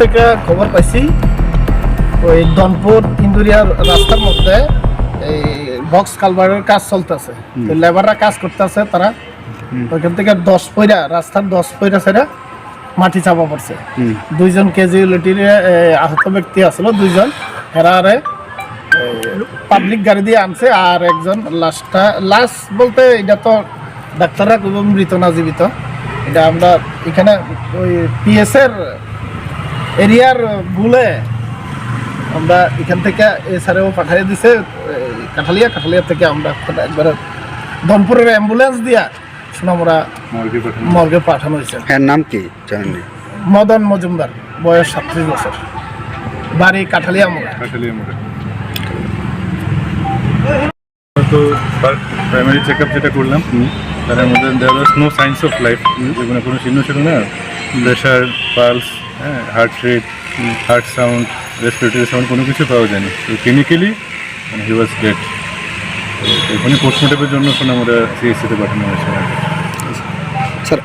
থেকে খবর পাইছি ওই দনপুর ইন্দুরিয়ার রাস্তার মধ্যে এই বক্স কালভারের কাজ চলতেছে, তো লেবাররা কাজ করতেছে, তারা ওইখান থেকে 10 পয়রা রাস্তার 10 পয়রা ছেড়ে মাটি চাপা পড়ছে। 2জন ক্যাজুয়ালিটির আহত ব্যক্তি আসলো, 2জন হেরারে পাবলিক গাড়ি দিয়ে আনছে, আর একজন লাশ বলতে এটা তো ডাক্তাররা খুব মৃত না জীবিত, এটা আমরা এখানে ওই পিএস এর এরিয়ার ভুলে আমরা এখান থেকে এসআরও পাঠিয়ে দিছে কাঠালিয়া থেকে আমরা একবার ধনপুরের অ্যাম্বুলেন্স দিয়া সোনামুড়া মর্গে পাঠানো হয়েছে। হ্যাঁ, নাম কি জানেন? মদন মজুমদার, বয়স 37 বছর, বাড়ি কাঠালিয়া মোড়া। তো প্রাইমারি চেক আপ যেটা করলাম তার মধ্যে there was no signs of life, যেগুলো কোনো চিহ্ন ছিল না, প্রেশার, পালস, হ্যাঁ, heart rate, heart sound, respiratory sound কোনো কিছু পাওয়া যায়নি। তো ক্লিনিক্যালি হি ওয়াজ ডেড। তো এখানে পোস্টমর্টমের জন্য আমরা সিএসসিতে পাঠানো হয়েছে। স্যার